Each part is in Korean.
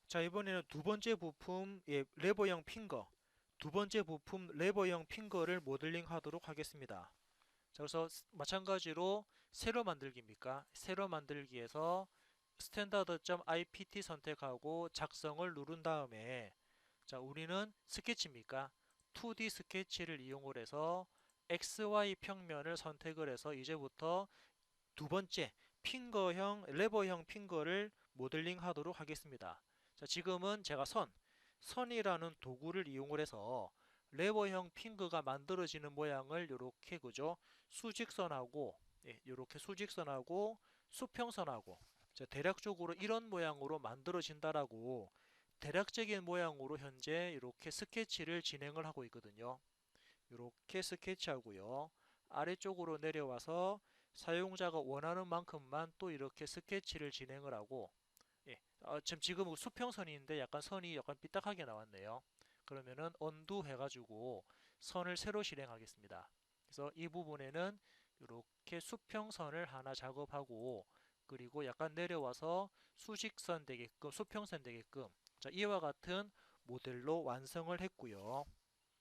자, 이번에는 두 번째 부품, 레버형 핑거. 두 번째 부품 레버형 핑거를 모델링 하도록 하겠습니다. 자, 그래서 마찬가지로 세로 만들기입니까? 세로 만들기에서 standard.ipt 선택하고 작성을 누른 다음에 자, 우리는 스케치입니까? 2D 스케치를 이용을 해서 XY 평면을 선택을 해서 이제부터 두 번째 핑거형 레버형 핑거를 모델링 하도록 하겠습니다. 자, 지금은 제가 선이라는 도구를 이용을 해서 레버형 핑거가 만들어지는 모양을 이렇게 그죠? 수직선하고 이렇게 수직선하고 수평선하고 자, 대략적으로 이런 모양으로 만들어진다라고 대략적인 모양으로 현재 이렇게 스케치를 진행을 하고 있거든요. 이렇게 스케치하고요. 아래쪽으로 내려와서 사용자가 원하는 만큼만 또 이렇게 스케치를 진행을 하고 지금 수평선인데 약간 선이 약간 삐딱하게 나왔네요. 그러면은 언두 해가지고 선을 새로 실행하겠습니다. 그래서 이 부분에는 이렇게 수평선을 하나 작업하고 그리고 약간 내려와서 수직선 되게끔 수평선 되게끔 자, 이와 같은 모델로 완성을 했고요.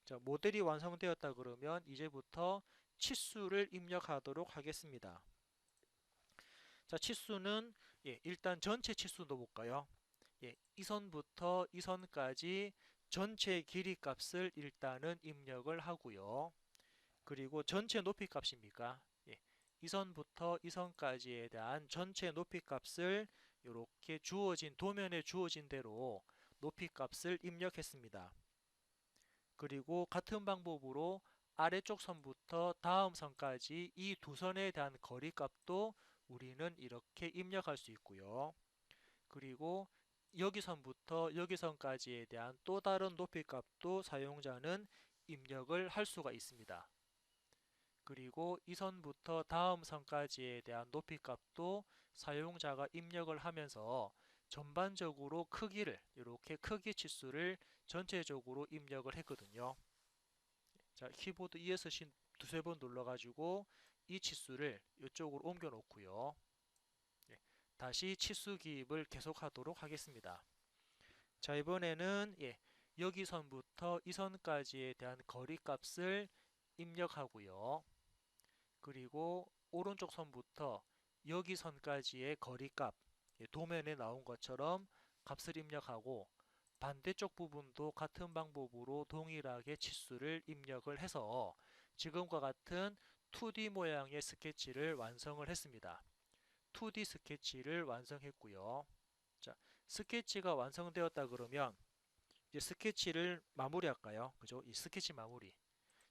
자, 모델이 완성되었다 그러면 이제부터 치수를 입력하도록 하겠습니다. 자, 치수는 일단 전체 치수 넣어볼까요? 이 선부터 이 선까지 전체 길이 값을 일단은 입력을 하고요. 그리고 전체 높이 값입니까? 이 선부터 이 선까지에 대한 전체 높이 값을 이렇게 주어진 도면에 주어진 대로 높이 값을 입력했습니다. 그리고 같은 방법으로 아래쪽 선부터 다음 선까지 이 두 선에 대한 거리 값도 우리는 이렇게 입력할 수 있고요. 그리고 여기 선부터 여기 선까지에 대한 또 다른 높이 값도 사용자는 입력을 할 수가 있습니다. 그리고 이 선부터 다음 선까지에 대한 높이 값도 사용자가 입력을 하면서 전반적으로 크기를 이렇게 크기 치수를 전체적으로 입력을 했거든요. 자, 키보드 ESC 두세 번 눌러가지고 이 치수를 이쪽으로 옮겨 놓고요. 다시 치수 기입을 계속하도록 하겠습니다. 자, 이번에는 여기 선부터 이 선까지에 대한 거리 값을 입력하고요. 그리고 오른쪽 선부터 여기 선까지의 거리 값, 도면에 나온 것처럼 값을 입력하고 반대쪽 부분도 같은 방법으로 동일하게 치수를 입력을 해서 지금과 같은 2D 모양의 스케치를 완성을 했습니다. 2D 스케치를 완성했고요. 자, 스케치가 완성되었다 그러면 이제 스케치를 마무리할까요? 그죠? 이 스케치 마무리.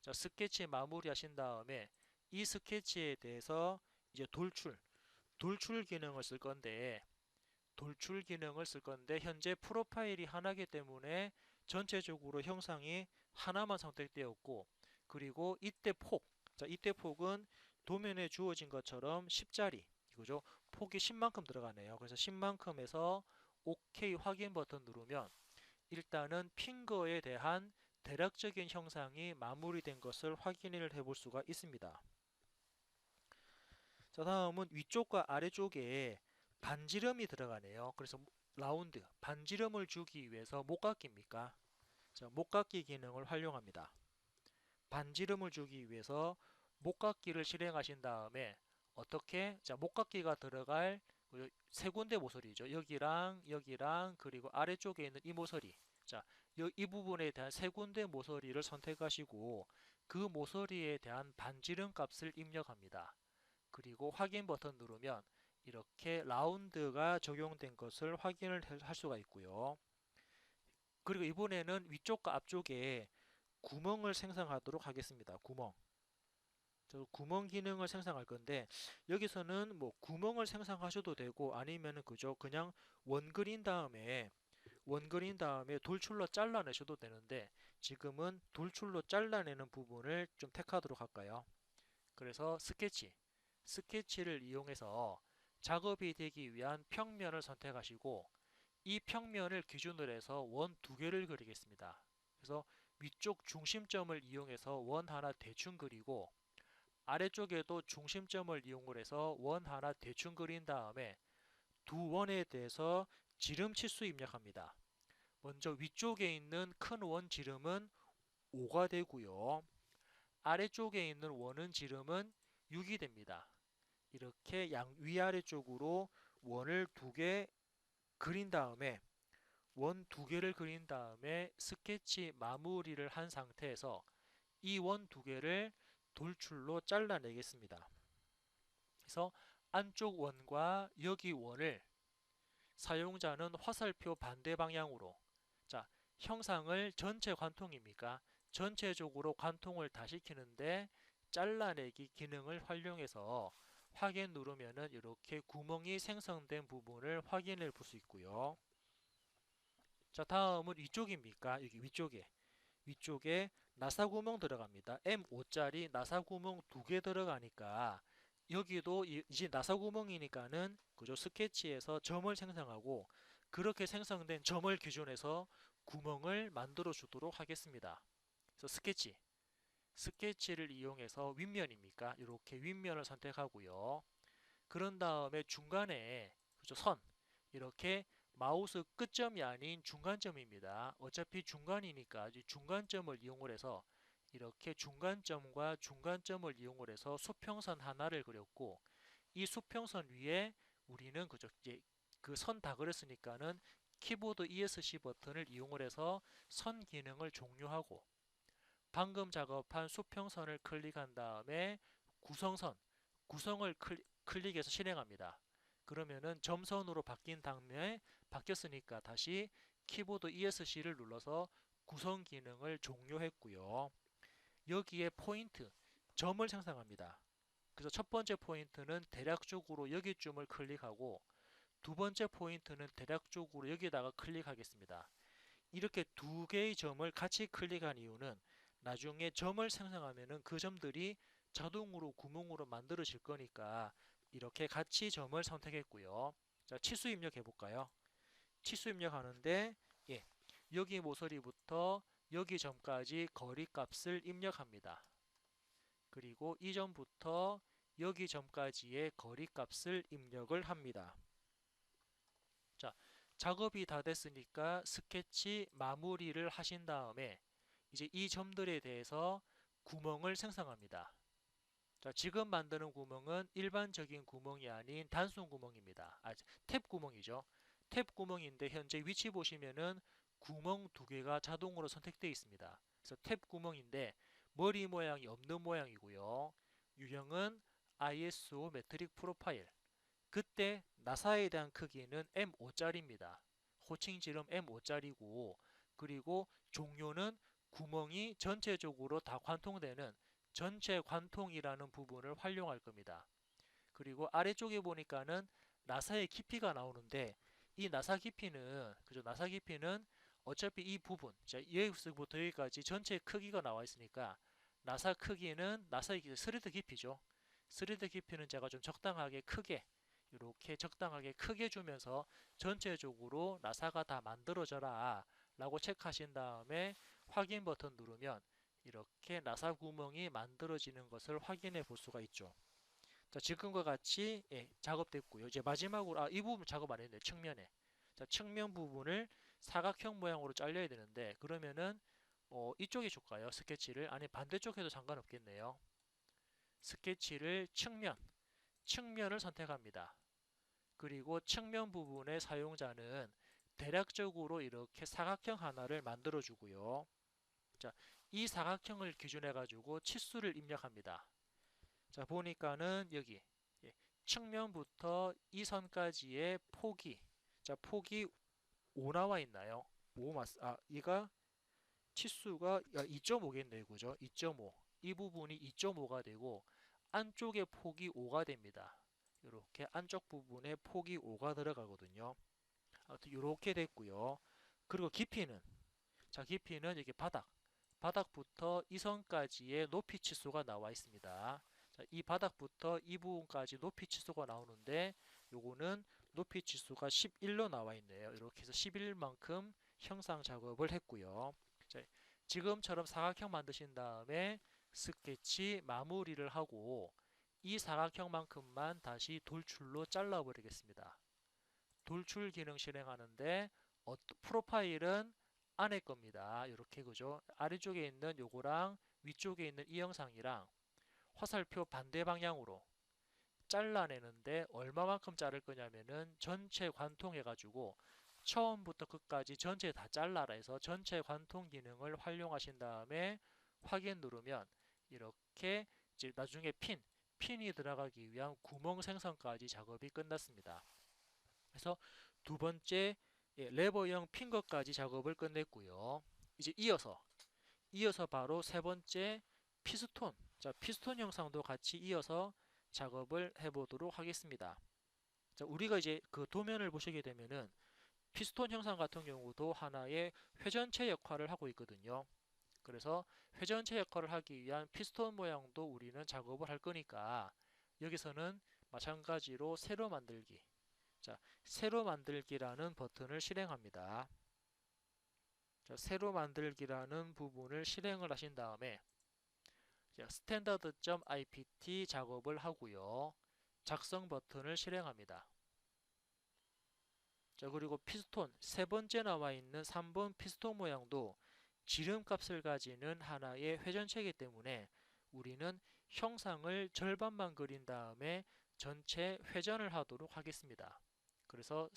자, 스케치 마무리 하신 다음에 이 스케치에 대해서 이제 돌출 기능을 쓸 건데 현재 프로파일이 하나이기 때문에 전체적으로 형상이 하나만 선택되었고 그리고 이때 자, 이때 폭은 도면에 주어진 것처럼 10짜리 이거죠. 폭이 10만큼 들어가네요. 그래서 10만큼에서 OK 확인 버튼 누르면 일단은 핑거에 대한 대략적인 형상이 마무리된 것을 확인을 해볼 수가 있습니다. 자, 다음은 위쪽과 아래쪽에 반지름이 들어가네요. 그래서 라운드, 반지름을 주기 위해서 목깎기입니까? 자, 목깎기 기능을 활용합니다. 반지름을 주기 위해서 목깎기를 실행하신 다음에 어떻게? 자, 목깎기가 들어갈 세 군데 모서리죠. 여기랑 여기랑 그리고 아래쪽에 있는 이 모서리. 자, 이 부분에 대한 세 군데 모서리를 선택하시고 그 모서리에 대한 반지름 값을 입력합니다. 그리고 확인 버튼 누르면 이렇게 라운드가 적용된 것을 확인을 할 수가 있고요. 그리고 이번에는 위쪽과 앞쪽에 구멍을 생성하도록 하겠습니다. 구멍 기능을 생성할 건데 여기서는 뭐 구멍을 생성하셔도 되고 아니면은 그죠 그냥 원그린 다음에 돌출로 잘라내셔도 되는데 지금은 돌출로 잘라내는 부분을 좀 택하도록 할까요? 그래서 스케치를 이용해서 작업이 되기 위한 평면을 선택하시고 이 평면을 기준으로 해서 원 두 개를 그리겠습니다. 그래서 위쪽 중심점을 이용해서 원 하나 대충 그리고 아래쪽에도 중심점을 이용을 해서 원 하나 대충 그린 다음에 두 원에 대해서 지름 치수 입력합니다. 먼저 위쪽에 있는 큰 원 지름은 5가 되고요. 아래쪽에 있는 원은 지름은 6이 됩니다. 이렇게 위아래쪽으로 원을 두 개 그린 다음에 원 두 개를 그린 다음에 스케치 마무리를 한 상태에서 이 원 두 개를 돌출로 잘라내겠습니다. 그래서 안쪽 원과 여기 원을 사용자는 화살표 반대 방향으로, 자, 형상을 전체 관통입니까? 전체적으로 관통을 다 시키는데 잘라내기 기능을 활용해서 확인 누르면은 이렇게 구멍이 생성된 부분을 확인해 볼 수 있고요. 자, 다음은 위쪽입니까? 여기 위쪽에 나사 구멍 들어갑니다. M5짜리 나사 구멍 두 개 들어가니까 여기도 이제 나사 구멍이니까는 그죠? 스케치에서 점을 생성하고 그렇게 생성된 점을 기준해서 구멍을 만들어 주도록 하겠습니다. 그래서 스케치를 이용해서 윗면입니까? 이렇게 윗면을 선택하고요. 그런 다음에 중간에 그죠? 선 이렇게 마우스 끝점이 아닌 중간점입니다. 어차피 중간이니까 중간점을 이용을 해서 이렇게 중간점과 중간점을 이용을 해서 수평선 하나를 그렸고 이 수평선 위에 우리는 그죠? 이제 그 선 다 그렸으니까는 키보드 ESC 버튼을 이용을 해서 선 기능을 종료하고 방금 작업한 수평선을 클릭한 다음에 구성을 클릭해서 실행합니다. 그러면은 점선으로 바뀐 다음에 바뀌었으니까 다시 키보드 ESC를 눌러서 구성 기능을 종료했고요. 여기에 포인트, 점을 생성합니다. 그래서 첫 번째 포인트는 대략적으로 여기쯤을 클릭하고 두 번째 포인트는 대략적으로 여기다가 클릭하겠습니다. 이렇게 두 개의 점을 같이 클릭한 이유는 나중에 점을 생성하면은 그 점들이 자동으로 구멍으로 만들어질 거니까 이렇게 같이 점을 선택했고요. 자, 치수 입력해 볼까요? 치수 입력하는데 예, 여기 모서리부터 여기 점까지 거리 값을 입력합니다. 그리고 이 점부터 여기 점까지의 거리 값을 입력을 합니다. 자, 작업이 다 됐으니까 스케치 마무리를 하신 다음에 이제 이 점들에 대해서 구멍을 생성합니다. 자, 지금 만드는 구멍은 일반적인 구멍이 아닌 단순 구멍입니다. 탭 구멍이죠. 탭 구멍인데 현재 위치 보시면은 구멍 두 개가 자동으로 선택되어 있습니다. 그래서 탭 구멍인데 머리 모양이 없는 모양이고요. 유형은 ISO 메트릭 프로파일. 그때 나사에 대한 크기는 M5짜리입니다. 호칭 지름 M5짜리고 그리고 종료는 구멍이 전체적으로 다 관통되는 전체 관통이라는 부분을 활용할 겁니다. 그리고 아래쪽에 보니까는 나사의 깊이가 나오는데 이 나사 깊이는 그죠? 나사 깊이는 어차피 이 부분 자 여기서부터 여기까지 전체 크기가 나와 있으니까 나사 크기는 나사의 스레드 깊이죠. 스레드 깊이는 제가 좀 적당하게 크게 이렇게 적당하게 크게 주면서 전체적으로 나사가 다 만들어져라 라고 체크하신 다음에 확인 버튼 누르면 이렇게 나사 구멍이 만들어지는 것을 확인해 볼 수가 있죠. 자, 지금과 같이 작업됐고요. 이제 마지막으로 이 부분 작업 안 했네요. 측면에. 자, 측면 부분을 사각형 모양으로 잘려야 되는데 그러면은 이쪽에 줄까요? 스케치를 아니 반대쪽 해도 상관없겠네요. 스케치를 측면을 선택합니다. 그리고 측면 부분의 사용자는 대략적으로 이렇게 사각형 하나를 만들어 주고요. 자, 이 사각형을 기준해 가지고 치수를 입력합니다. 자, 보니까는 여기 측면부터 이 선까지의 폭이 자, 폭이 5 나와 있나요? 5 이가 치수가 2.5겠네요. 그죠? 2.5. 이 부분이 2.5가 되고 안쪽의 폭이 5가 됩니다. 이렇게 안쪽 부분에 폭이 5가 들어가거든요. 아무튼 이렇게 됐고요. 그리고 깊이는 자, 깊이는 여기 바닥부터 이 선까지의 높이 치수가 나와 있습니다. 자, 이 바닥부터 이 부분까지 높이 치수가 나오는데 요거는 높이 치수가 11로 나와 있네요. 이렇게 해서 11만큼 형상 작업을 했고요. 자, 지금처럼 사각형 만드신 다음에 스케치 마무리를 하고 이 사각형만큼만 다시 돌출로 잘라 버리겠습니다. 돌출 기능 실행하는데 프로파일은 안에 겁니다. 이렇게 그죠? 아래쪽에 있는 요거랑 위쪽에 있는 이 영상이랑 화살표 반대 방향으로 잘라내는데 얼마만큼 자를 거냐면은 전체 관통해 가지고 처음부터 끝까지 전체 다 잘라라 해서 전체 관통 기능을 활용하신 다음에 확인 누르면 이렇게 이제 나중에 핀이 들어가기 위한 구멍 생성까지 작업이 끝났습니다. 그래서 두 번째 레버형 핑거까지 작업을 끝냈고요. 이제 이어서 바로 세 번째 피스톤. 자, 피스톤 형상도 같이 이어서 작업을 해보도록 하겠습니다. 자, 우리가 이제 그 도면을 보시게 되면은 피스톤 형상 같은 경우도 하나의 회전체 역할을 하고 있거든요. 그래서 회전체 역할을 하기 위한 피스톤 모양도 우리는 작업을 할 거니까 여기서는 마찬가지로 새로 만들기. 자, 새로 만들기라는 버튼을 실행합니다. 자, 새로 만들기라는 부분을 실행을 하신 다음에 standard.ipt 작업을 하고요. 작성 버튼을 실행합니다. 자, 그리고 피스톤 세 번째 나와 있는 3번 피스톤 모양도 지름값을 가지는 하나의 회전체이기 때문에 우리는 형상을 절반만 그린 다음에 전체 회전을 하도록 하겠습니다. 그래서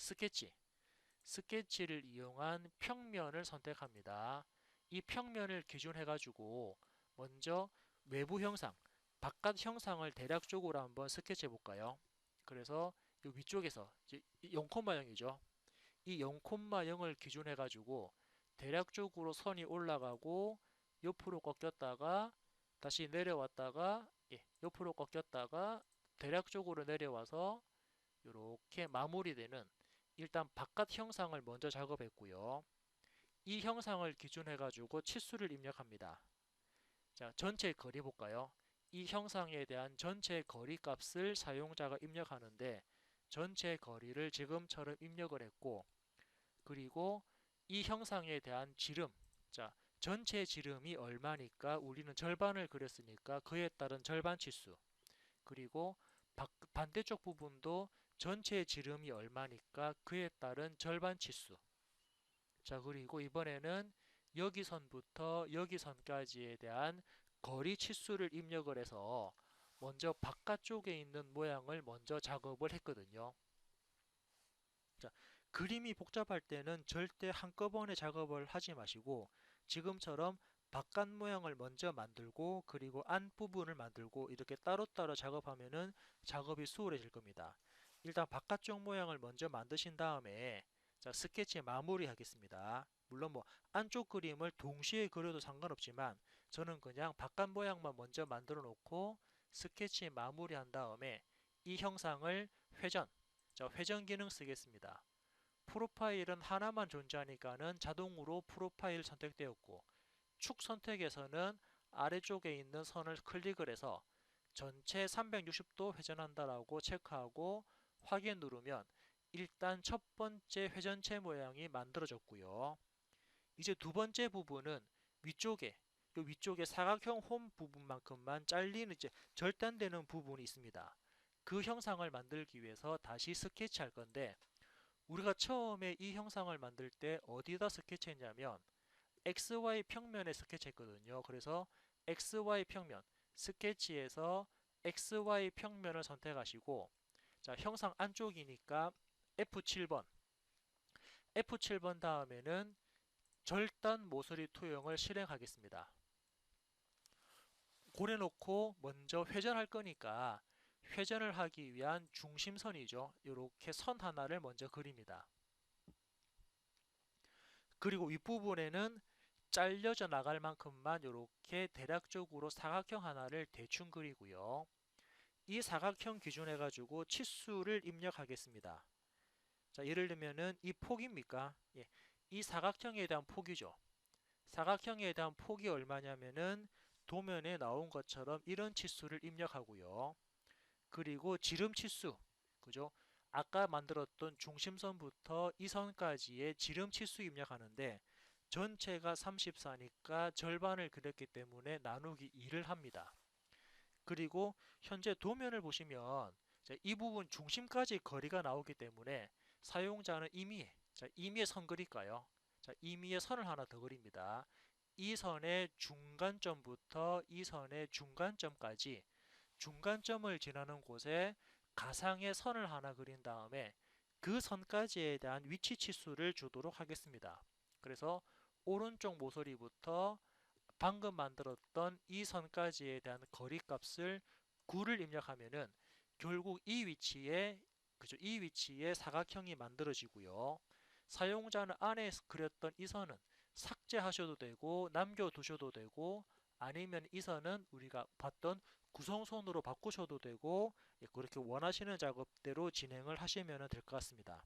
스케치를 이용한 평면을 선택합니다. 이 평면을 기준해 가지고 먼저 외부 형상, 바깥 형상을 대략적으로 한번 스케치해 볼까요? 그래서 이 위쪽에서 0,0이죠. 이 0,0을 기준해 가지고 대략적으로 선이 올라가고 옆으로 꺾였다가 다시 내려왔다가 옆으로 꺾였다가 대략적으로 내려와서 이렇게 마무리되는 일단 바깥 형상을 먼저 작업했고요. 이 형상을 기준해 가지고 치수를 입력합니다. 자, 전체 거리 볼까요? 이 형상에 대한 전체 거리 값을 사용자가 입력하는데 전체 거리를 지금처럼 입력을 했고 그리고 이 형상에 대한 지름 자, 전체 지름이 얼마니까 우리는 절반을 그렸으니까 그에 따른 절반 치수 그리고 반대쪽 부분도 전체 지름이 얼마니까 그에 따른 절반 치수 자, 그리고 이번에는 여기 선부터 여기 선까지에 대한 거리 치수를 입력을 해서 먼저 바깥쪽에 있는 모양을 먼저 작업을 했거든요. 자, 그림이 복잡할 때는 절대 한꺼번에 작업을 하지 마시고 지금처럼 바깥 모양을 먼저 만들고 그리고 안 부분을 만들고 이렇게 따로따로 작업하면은 작업이 수월해질 겁니다. 일단 바깥쪽 모양을 먼저 만드신 다음에 자, 스케치 마무리 하겠습니다. 물론 뭐 안쪽 그림을 동시에 그려도 상관없지만 저는 그냥 바깥 모양만 먼저 만들어 놓고 스케치 마무리 한 다음에 이 형상을 회전 기능 쓰겠습니다. 프로파일은 하나만 존재하니까는 자동으로 프로파일 선택되었고 축 선택에서는 아래쪽에 있는 선을 클릭을 해서 전체 360도 회전한다라고 체크하고 확인 누르면 일단 첫 번째 회전체 모양이 만들어졌고요. 이제 두 번째 부분은 위쪽에 사각형 홈 부분만큼만 잘리는 이제 절단되는 부분이 있습니다. 그 형상을 만들기 위해서 다시 스케치할 건데 우리가 처음에 이 형상을 만들 때 어디다 스케치했냐면 XY 평면에 스케치했거든요. 그래서 XY 평면 스케치에서 XY 평면을 선택하시고 자, 형상 안쪽이니까 F7번 다음에는 절단 모서리 투영을 실행하겠습니다. 고려놓고 먼저 회전할 거니까 회전을 하기 위한 중심선이죠. 이렇게 선 하나를 먼저 그립니다. 그리고 윗부분에는 잘려져 나갈 만큼만 이렇게 대략적으로 사각형 하나를 대충 그리고요. 이 사각형 기준해 가지고 치수를 입력하겠습니다. 자, 예를 들면은 이 폭입니까? 예, 이 사각형에 대한 폭이죠. 사각형에 대한 폭이 얼마냐면은 도면에 나온 것처럼 이런 치수를 입력하고요. 그리고 지름 치수, 그죠? 아까 만들었던 중심선부터 이 선까지의 지름 치수 입력하는데 전체가 34니까 절반을 그렸기 때문에 나누기 2를 합니다. 그리고 현재 도면을 보시면 이 부분 중심까지 거리가 나오기 때문에 사용자는 이미 자, 임의의 선 그릴까요? 자, 임의의 선을 하나 더 그립니다. 이 선의 중간점부터 이 선의 중간점까지 중간점을 지나는 곳에 가상의 선을 하나 그린 다음에 그 선까지에 대한 위치 치수를 주도록 하겠습니다. 그래서 오른쪽 모서리부터 방금 만들었던 이 선까지에 대한 거리값을 9를 입력하면은 결국 이 위치에 그죠? 이 위치에 사각형이 만들어지고요. 사용자는 안에 그렸던 이 선은 삭제하셔도 되고 남겨두셔도 되고 아니면 이 선은 우리가 봤던 구성선으로 바꾸셔도 되고 그렇게 원하시는 작업대로 진행을 하시면 될 것 같습니다.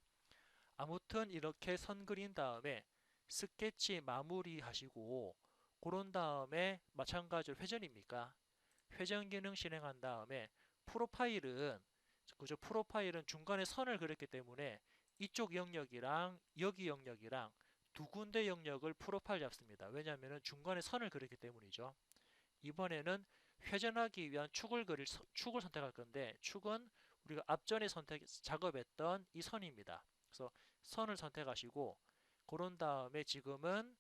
아무튼 이렇게 선 그린 다음에 스케치 마무리 하시고 그런 다음에 마찬가지로 회전입니까? 회전 기능 실행한 다음에 프로파일은 그죠? 프로파일은 중간에 선을 그렸기 때문에 이쪽 영역이랑 여기 영역이랑 두 군데 영역을 프로파일 잡습니다. 왜냐하면 중간에 선을 그렸기 때문이죠. 이번에는 회전하기 위한 축을 선택할 건데 축은 우리가 앞전에 작업했던 이 선입니다. 그래서 선을 선택하시고 그런 다음에 지금은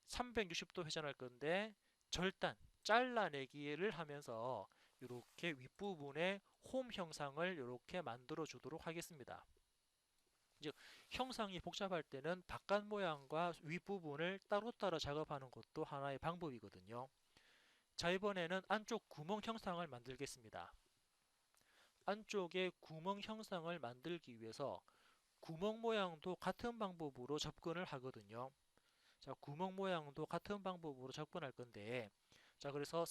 360도 회전할 건데 절단 잘라내기를 하면서 이렇게 윗부분에 홈 형상을 이렇게 만들어 주도록 하겠습니다. 즉 형상이 복잡할 때는 바깥 모양과 윗부분을 따로따로 작업하는 것도 하나의 방법이거든요. 자, 이번에는 안쪽 구멍 형상을 만들겠습니다. 안쪽에 구멍 형상을 만들기 위해서 구멍 모양도 같은 방법으로 접근을 하거든요. 자, 구멍 모양도 같은 방법으로 접근할 건데, 자, 그래서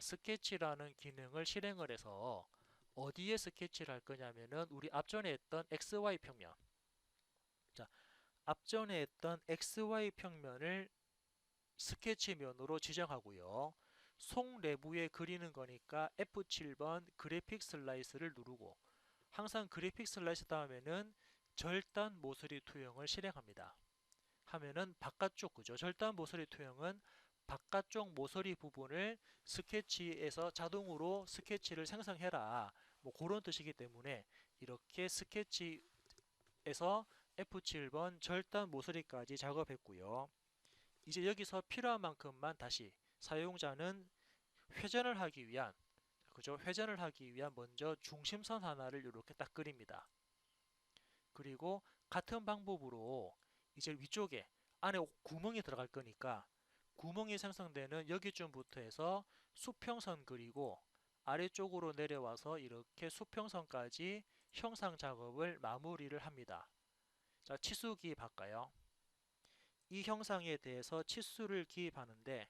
스케치라는 기능을 실행을 해서 어디에 스케치를 할 거냐면은 우리 앞전에 했던 XY 평면. 자, 앞전에 했던 XY 평면을 스케치면으로 지정하고요. 속 내부에 그리는 거니까 F7번 그래픽 슬라이스를 누르고 항상 그래픽 슬라이스 다음에는 절단 모서리 투영을 실행합니다. 하면은 바깥쪽 그죠? 절단 모서리 투영은 바깥쪽 모서리 부분을 스케치에서 자동으로 스케치를 생성해라. 뭐 그런 뜻이기 때문에 이렇게 스케치에서 F7번 절단 모서리까지 작업했고요. 이제 여기서 필요한 만큼만 다시 사용자는 회전을 하기 위한 그죠? 회전을 하기 위한 먼저 중심선 하나를 이렇게 딱 그립니다. 그리고 같은 방법으로 이제 위쪽에 안에 구멍이 들어갈 거니까 구멍이 생성되는 여기쯤부터 해서 수평선 그리고 아래쪽으로 내려와서 이렇게 수평선까지 형상 작업을 마무리를 합니다. 자, 치수 기입할까요? 이 형상에 대해서 치수를 기입하는데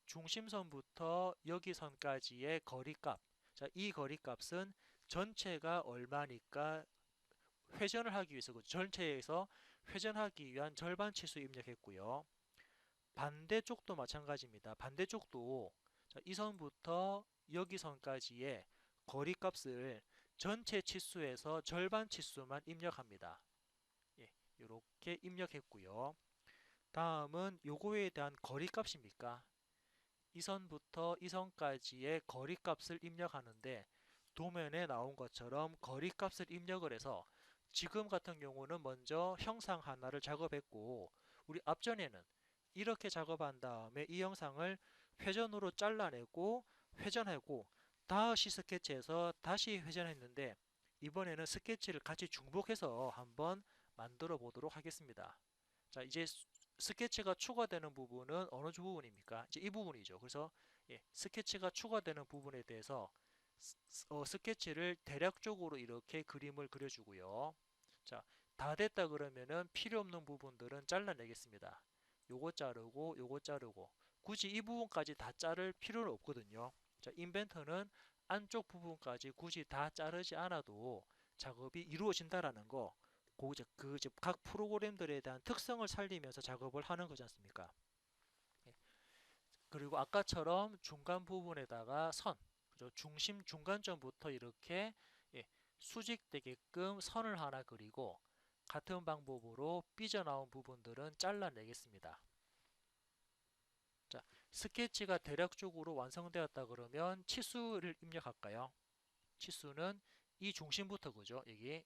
중심선부터 여기 선까지의 거리값 자, 이 거리값은 전체가 얼마니까 회전을 하기 위해서 전체에서 회전하기 위한 절반 치수 입력했고요. 반대쪽도 마찬가지입니다. 반대쪽도 이 선부터 여기 선까지의 거리값을 전체 치수에서 절반 치수만 입력합니다. 이렇게 입력했고요. 다음은 요거에 대한 거리값입니까? 이 선부터 이 선까지의 거리값을 입력하는데 도면에 나온 것처럼 거리값을 입력을 해서 지금 같은 경우는 먼저 형상 하나를 작업했고 우리 앞전에는 이렇게 작업한 다음에 이 영상을 회전으로 잘라내고 회전하고 다시 스케치해서 다시 회전했는데 이번에는 스케치를 같이 중복해서 한번 만들어 보도록 하겠습니다. 자, 이제 스케치가 추가되는 부분은 어느 부분입니까? 이제 이 부분이죠. 그래서 스케치가 추가되는 부분에 대해서 스케치를 대략적으로 이렇게 그림을 그려주고요. 자, 다 됐다 그러면은 필요 없는 부분들은 잘라내겠습니다. 요거 자르고 요거 자르고 굳이 이 부분까지 다 자를 필요는 없거든요. 자, 인벤터는 안쪽 부분까지 굳이 다 자르지 않아도 작업이 이루어진다라는 거 각 프로그램들에 대한 특성을 살리면서 작업을 하는 거지 않습니까? 그리고 아까처럼 중간 부분에다가 그죠? 중심 중간점부터 이렇게 수직되게끔 선을 하나 그리고 같은 방법으로 삐져나온 부분들은 잘라내겠습니다. 자, 스케치가 대략적으로 완성되었다 그러면 치수를 입력할까요? 치수는 이 중심부터 그죠? 여기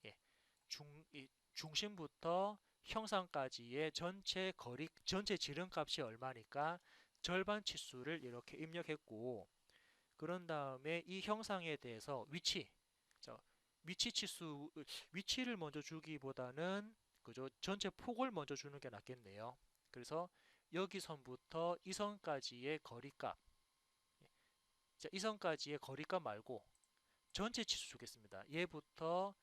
중심부터 형상까지의 전체 거리, 전체 지름값이 얼마니까 절반 치수를 이렇게 입력했고, 그런 다음에 이 형상에 대해서 위치, 자, 위치 치수, 위치를 먼저 주기보다는 그죠? 전체 폭을 먼저 주는 게 낫겠네요. 그래서 여기 선부터 이 선까지의 거리값, 자, 이 선까지의 거리값 말고 전체 치수 주겠습니다. 얘부터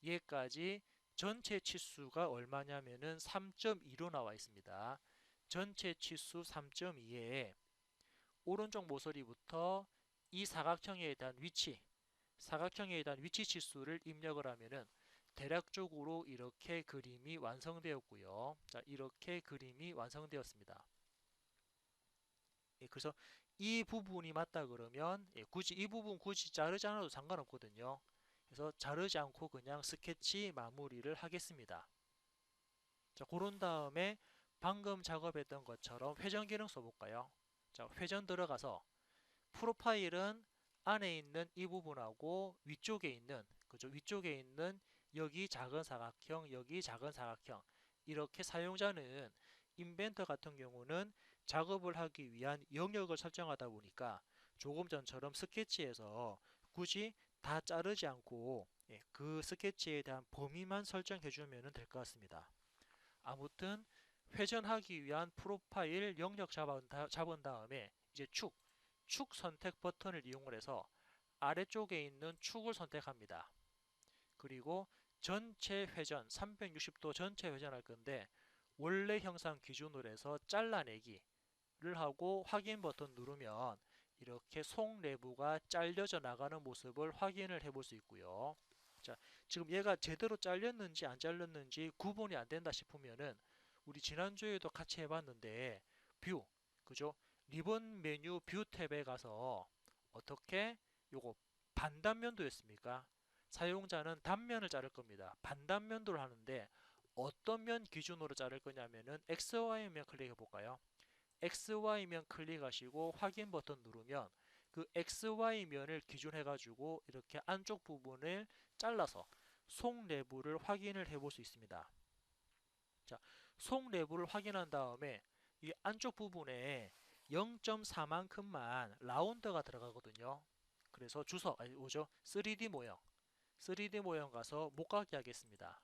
얘까지 전체 치수가 얼마냐면은 3.2로 나와 있습니다. 전체 치수 3.2에 오른쪽 모서리부터 이 사각형에 대한 위치, 사각형에 대한 위치 치수를 입력을 하면은 대략적으로 이렇게 그림이 완성되었고요. 자, 이렇게 그림이 완성되었습니다. 예, 그래서 이 부분이 맞다 그러면 굳이 이 부분 굳이 자르지 않아도 상관없거든요. 그래서 자르지 않고 그냥 스케치 마무리를 하겠습니다. 자, 그런 다음에 방금 작업했던 것처럼 회전 기능 써볼까요? 자, 회전 들어가서 프로파일은 안에 있는 이 부분하고 위쪽에 있는, 그죠? 위쪽에 있는 여기 작은 사각형, 여기 작은 사각형, 이렇게 사용자는 인벤터 같은 경우는 작업을 하기 위한 영역을 설정하다 보니까 조금 전처럼 스케치에서 굳이 다 자르지 않고 그 스케치에 대한 범위만 설정해 주면 될 것 같습니다. 아무튼 회전하기 위한 프로파일 영역 잡은 다음에 이제 축 선택 버튼을 이용을 해서 아래쪽에 있는 축을 선택합니다. 그리고 전체 회전 360도 전체 회전할 건데 원래 형상 기준으로 해서 잘라내기를 하고 확인 버튼 누르면 이렇게 속 내부가 잘려져 나가는 모습을 확인을 해볼 수 있고요. 자, 지금 얘가 제대로 잘렸는지 안 잘렸는지 구분이 안 된다 싶으면은 우리 지난주에도 같이 해봤는데 뷰, 그죠? 리본 메뉴 뷰 탭에 가서 어떻게 요거 반단면도였습니까? 사용자는 단면을 자를 겁니다. 반단면도를 하는데 어떤 면 기준으로 자를 거냐면은 XY면 클릭해 볼까요? XY면 클릭하시고 확인 버튼 누르면 그 XY면을 기준해 가지고 이렇게 안쪽 부분을 잘라서 속 내부를 확인을 해 볼 수 있습니다. 자, 속 내부를 확인한 다음에 이 안쪽 부분에 0.4만큼만 라운드가 들어가거든요. 그래서 주석, 아니 뭐죠? 3D 모형. 3D 모형 가서 못가게 하겠습니다.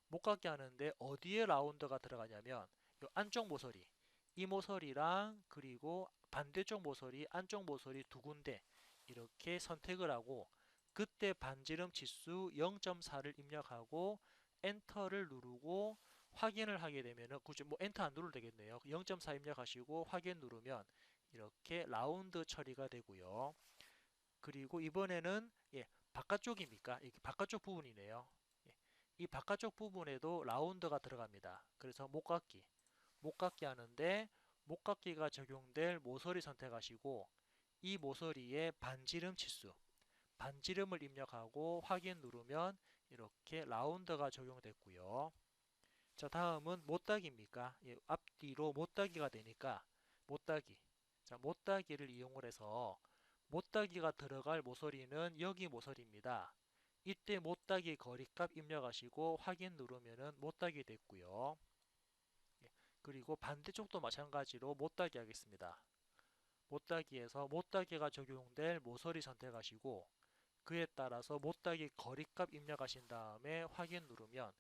못가게 하는데 어디에 라운드가 들어가냐면 이 안쪽 모서리, 이 모서리랑 그리고 반대쪽 모서리, 안쪽 모서리 두 군데 이렇게 선택을 하고 그때 반지름 치수 0.4를 입력하고 엔터를 누르고 확인을 하게 되면은 굳이 뭐 엔터 안 누르도 되겠네요. 0.4 입력하시고 확인 누르면 이렇게 라운드 처리가 되고요. 그리고 이번에는 바깥쪽입니까? 이게 바깥쪽 부분이네요. 이 바깥쪽 부분에도 라운드가 들어갑니다. 그래서 못깎기 하는데 못깎기가 적용될 모서리 선택하시고 이 모서리의 반지름 치수, 반지름을 입력하고 확인 누르면 이렇게 라운드가 적용됐고요. 자, 다음은 못따기입니까? 앞뒤로 못따기가 되니까 못따기. 자, 못따기를 이용을 해서 못따기가 들어갈 모서리는 여기 모서리입니다. 이때 못따기 거리값 입력하시고 확인 누르면은 못따기 됐고요. 그리고 반대쪽도 마찬가지로 못따기 하겠습니다. 못따기에서 못따기가 적용될 모서리 선택하시고 그에 따라서 못따기 거리값 입력하신 다음에 확인 누르면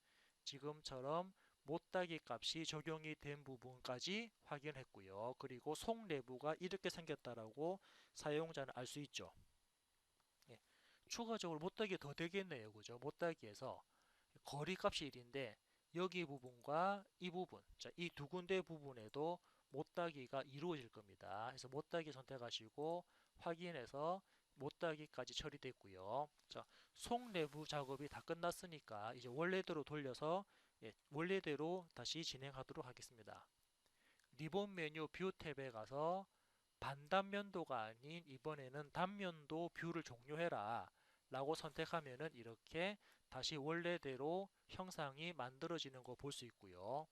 지금처럼 못따기 값이 적용이 된 부분까지 확인했고요. 그리고 속 내부가 이렇게 생겼다라고 사용자는 알 수 있죠. 추가적으로 못따기 더 되겠네요. 그죠? 못따기에서 거리 값이 1인데 여기 부분과 이 부분, 자, 이 두 군데 부분에도 못따기가 이루어질 겁니다. 그래서 못따기 선택하시고 확인해서 못따기까지 처리됐고요. 자, 속 내부 작업이 다 끝났으니까 이제 원래대로 돌려서 원래대로 다시 진행하도록 하겠습니다. 리본 메뉴 뷰 탭에 가서 반단면도가 아닌 이번에는 단면도 뷰를 종료해라 라고 선택하면은 이렇게 다시 원래대로 형상이 만들어지는 거 볼 수 있고요.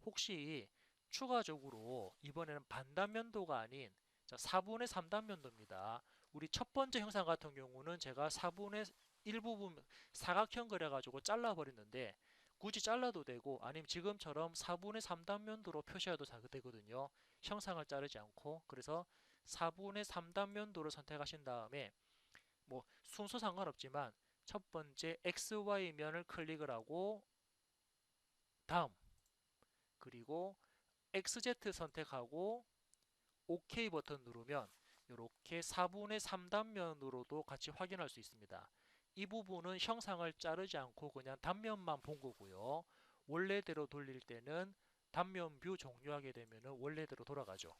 혹시 추가적으로 이번에는 반단면도가 아닌 4분의 3단면도입니다. 우리 첫 번째 형상 같은 경우는 제가 4분의 1부분 사각형 그려가지고 잘라버렸는데 굳이 잘라도 되고 아니면 지금처럼 4분의 3 단면도로 표시해도 되거든요. 형상을 자르지 않고. 그래서 4분의 3 단면도를 선택하신 다음에 뭐 순서 상관없지만 첫 번째 XY면을 클릭을 하고 다음 그리고 XZ 선택하고 OK 버튼 누르면 이렇게 4분의 3 단면으로도 같이 확인할 수 있습니다. 이 부분은 형상을 자르지 않고 그냥 단면만 본 거고요. 원래대로 돌릴 때는 단면 뷰 종료하게 되면 원래대로 돌아가죠.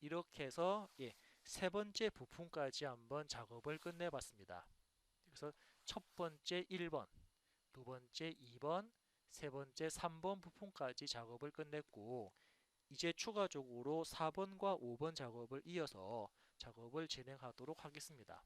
이렇게 해서 세 번째 부품까지 한번 작업을 끝내봤습니다. 그래서 첫 번째 1번, 두 번째 2번, 세 번째 3번 부품까지 작업을 끝냈고 이제 추가적으로 4번과 5번 작업을 이어서 작업을 진행하도록 하겠습니다.